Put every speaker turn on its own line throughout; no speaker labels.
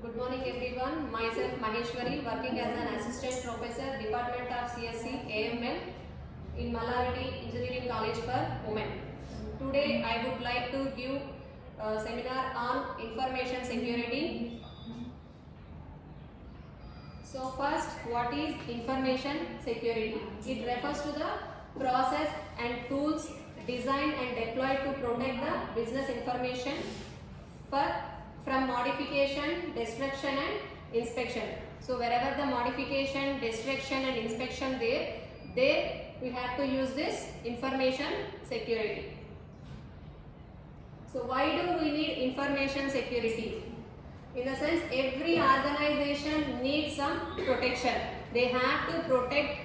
Good morning everyone. Myself Maheshwari, working as an assistant professor, Department of CSC AML in Mallaradi Engineering College for Women. Today I would like to give a seminar on information security. So first, what is information security? It refers to the process and tools designed and deployed to protect the business information from modification, destruction and inspection. So wherever the modification, destruction and inspection there we have to use this information security. So why do we need information security? In the sense, every organization needs some protection. They have to protect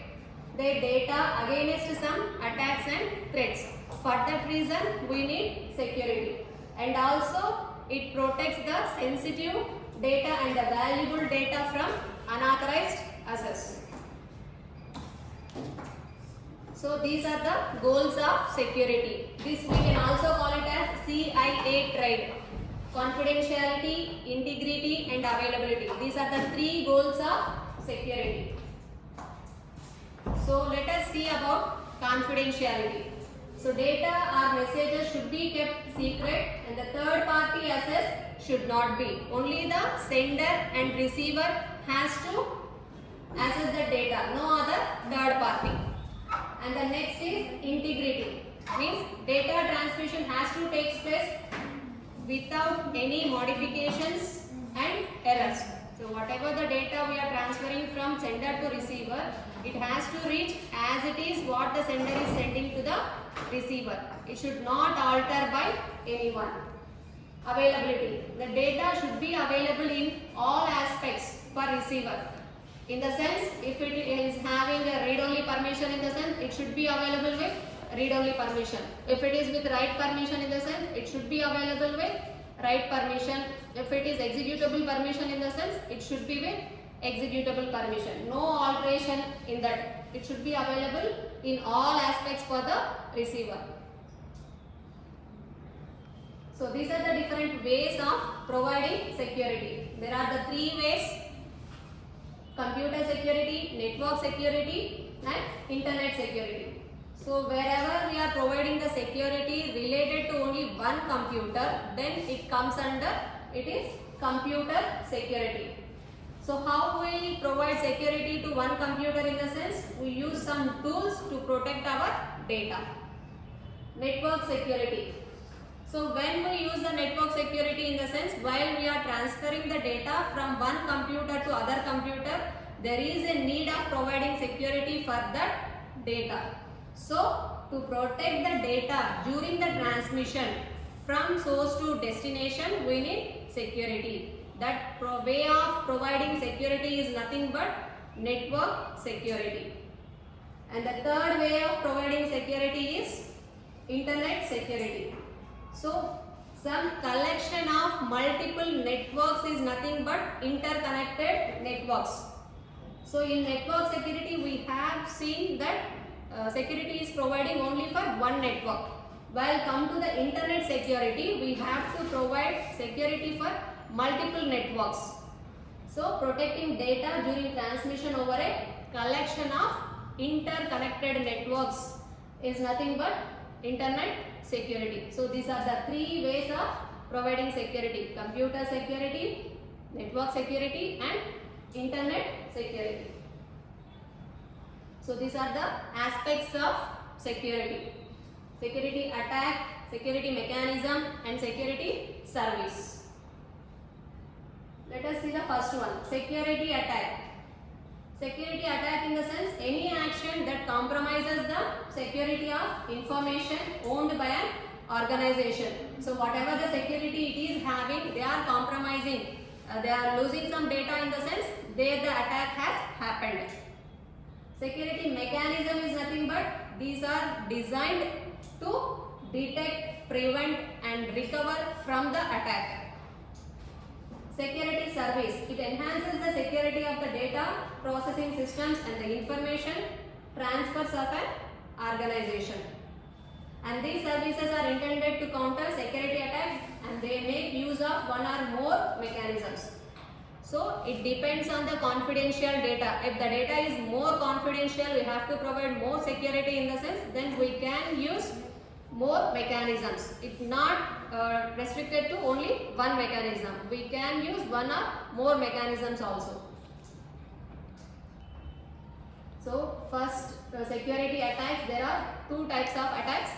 their data against some attacks and threats. For that reason, we need security. And also, it protects the sensitive data and the valuable data from unauthorized access. So these are the goals of security. This we can also call it as CIA trade. Confidentiality, integrity and availability. These are the three goals of security. So let us see about confidentiality. So data or messages should be kept secret and the third party access should not be. Only the sender and receiver has to access the data, no other third party. And the next is integrity. Means data transmission has to take place without any modifications and errors. So whatever the data we are transferring from sender to receiver, it has to reach as it is what the sender is sending to the receiver. It should not alter by anyone. Availability. The data should be available in all aspects for receiver. In the sense, if it is having a read-only permission in the sense, it should be available with read-only permission. If it is with write permission in the sense, it should be available with write permission. If it is executable permission in the sense, it should be with executable permission. No alteration in that. It should be available in all aspects for the receiver. So these are the different ways of providing security. There are the three ways: computer security, network security and internet security. So wherever we are providing the security related to only one computer, then it comes under, it is computer security. So how we provide security to one computer in the sense, we use some tools to protect our data. Network security. So when we use the network security in the sense, while we are transferring the data from one computer to other computer, there is a need of providing security for that data. So to protect the data during the transmission from source to destination, we need security. That way of providing security is nothing but network security. And the third way of providing security is internet security. So some collection of multiple networks is nothing but interconnected networks. So in network security, we have seen that security is providing only for one network. While come to the internet security, we have to provide security for multiple networks. So protecting data during transmission over a collection of interconnected networks is nothing but internet security. So these are the three ways of providing security: computer security, network security and internet security. So these are the aspects of security: security attack, security mechanism and security service. Let us see the first one, security attack. Security attack in the sense, any action that compromises the security of information owned by an organization. So whatever the security it is having, they are compromising, they are losing some data in the sense, there the attack has happened. Security mechanism is nothing but, these are designed to detect, prevent and recover from the attack. Security service, it enhances the security of the data processing systems and the information transfers of an organization. And these services are intended to counter security attacks and they make use of one or more mechanisms. So it depends on the confidential data. If the data is more confidential, we have to provide more security in the sense, then we can use more mechanisms. It's not restricted to only one mechanism. We can use one or more mechanisms also. So first, security attacks, there are two types of attacks,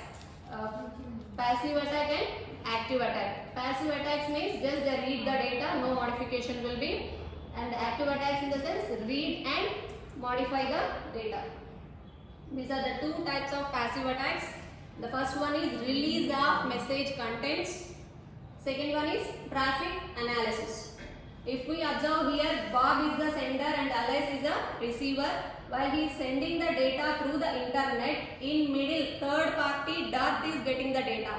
passive attack and active attack. Passive attacks means just they read the data, no modification will be, and active attacks in the sense read and modify the data. These are the two types of passive attacks. The first one is release of message contents. Second one is traffic analysis. If we observe here, Bob is the sender and Alice is the receiver. While he is sending the data through the internet, in middle third party Dart is getting the data.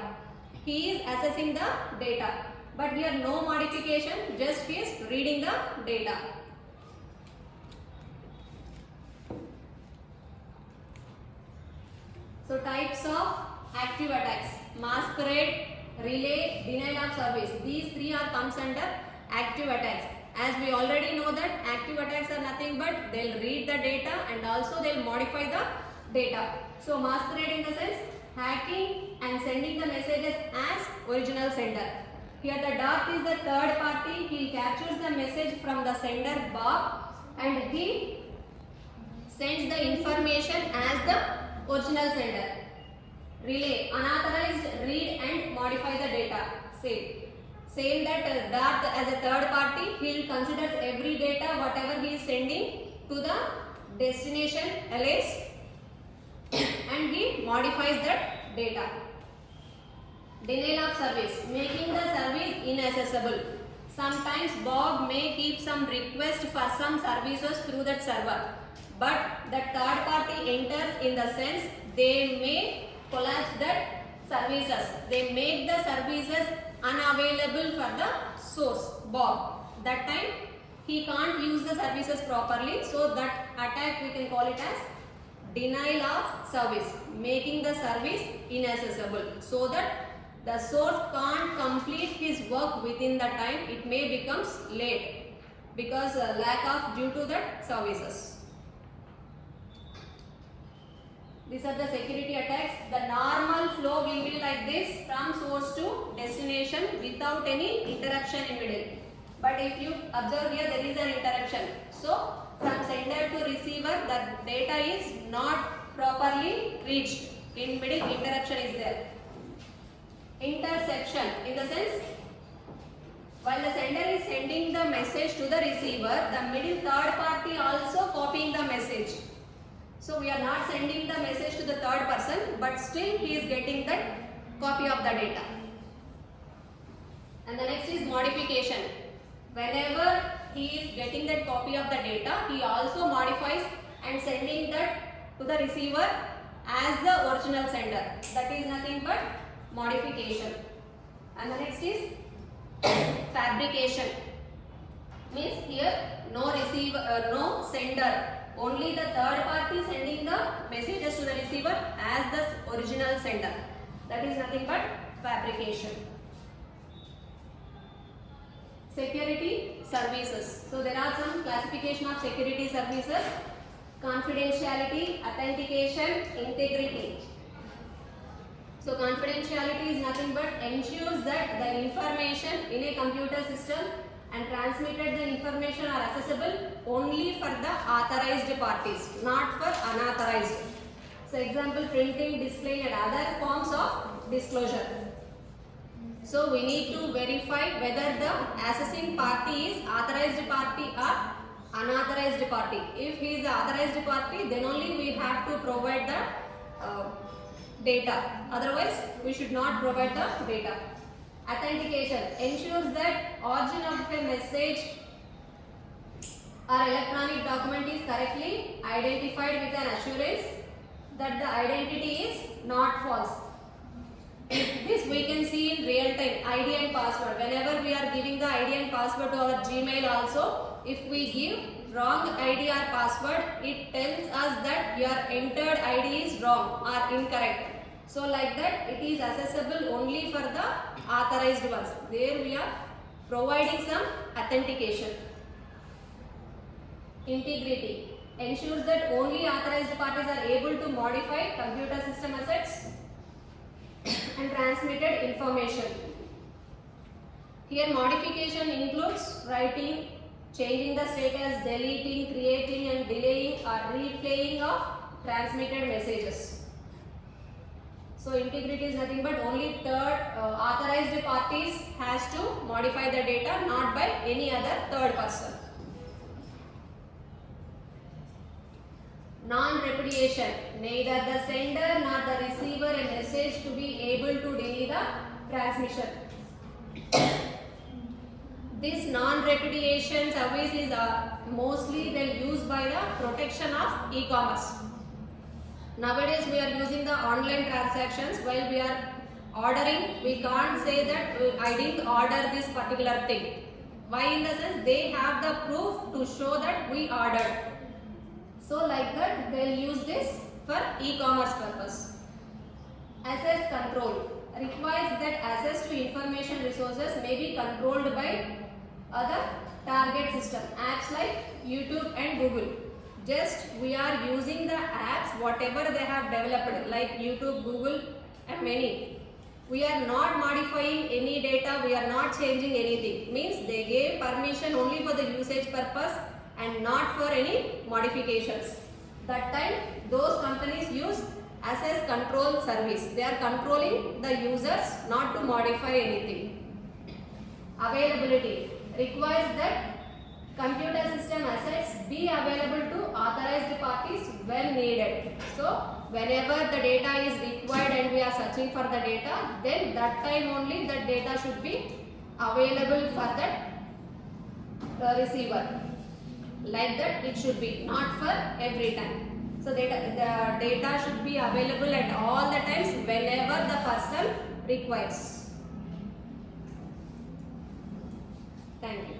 He is assessing the data, but here no modification, just he is reading the data. So types of active attacks: masquerade, relay, denial of service. These three are comes under active attacks. As we already know that active attacks are nothing but they'll read the data and also they'll modify the data. So masquerade in the sense hacking and sending the messages as original sender. Here the Dart is the third party. He captures the message from the sender Bob and he sends the information as the original sender. Relay, unauthorized read and modify the data. Same that Dart as a third party, he will consider every data whatever he is sending to the destination Alice and he modifies that data. Denial of service, making the service inaccessible. Sometimes Bob may keep some request for some services through that server, but the third party enters in the sense they may collapse that services. They make the services unavailable for the source Bob. That time he can't use the services properly, so that attack we can call it as denial of service, making the service inaccessible so that the source can't complete his work within the time. It may becomes late because lack of due to that services. These are the security attacks. The normal flow will be like this, from source to destination without any interruption in middle. But if you observe here, there is an interruption. So from sender to receiver, the data is not properly reached. In middle, interruption is there. Interception in the sense, while the sender is sending the message to the receiver, the middle third party also copying the message. So we are not sending the message to the third person, but still he is getting that copy of the data. And the next is modification. Whenever he is getting that copy of the data, he also modifies and sending that to the receiver as the original sender. That is nothing but modification. And the next is fabrication. Means here no receiver, no sender. Only the third party sending the messages to the receiver as the original sender. That is nothing but fabrication. Security services. So there are some classification of security services: confidentiality, authentication, integrity. So confidentiality is nothing but ensures that the information in a computer system and transmitted the information are accessible only for the authorized parties, not for unauthorized. So example, printing, displaying and other forms of disclosure. So we need to verify whether the accessing party is authorized party or unauthorized party. If he is the authorized party, then only we have to provide the data. Otherwise, we should not provide the data. Authentication ensures that origin of a message or electronic document is correctly identified with an assurance that the identity is not false. This we can see in real time, ID and password. Whenever we are giving the ID and password to our Gmail also, if we give wrong ID or password, it tells us that your entered ID is wrong or incorrect. So like that, it is accessible only for the authorized ones. There we are providing some authentication. Integrity ensures that only authorized parties are able to modify computer system assets and transmitted information. Here modification includes writing, changing the status, deleting, creating and delaying or replaying of transmitted messages. So integrity is nothing but only authorized parties has to modify the data, not by any other third person. Non-repudiation, neither the sender nor the receiver a message to be able to delay the transmission. This non-repudiation service is mostly used by the protection of e-commerce. Nowadays we are using the online transactions. While we are ordering, we can't say that I didn't order this particular thing. Why? In the sense they have the proof to show that we ordered. So like that they will use this for e-commerce purpose. Access control requires that access to information resources may be controlled by other target system, apps like YouTube and Google. Just we are using the apps whatever they have developed like YouTube, Google and many. We are not modifying any data, we are not changing anything. Means they gave permission only for the usage purpose and not for any modifications. That time those companies use access control service. They are controlling the users not to modify anything. Availability requires that computer system assets be available to authorized parties when needed. So whenever the data is required and we are searching for the data, then that time only that data should be available for that receiver. Like that it should be, not for every time. So the data should be available at all the times whenever the person requires. Thank you.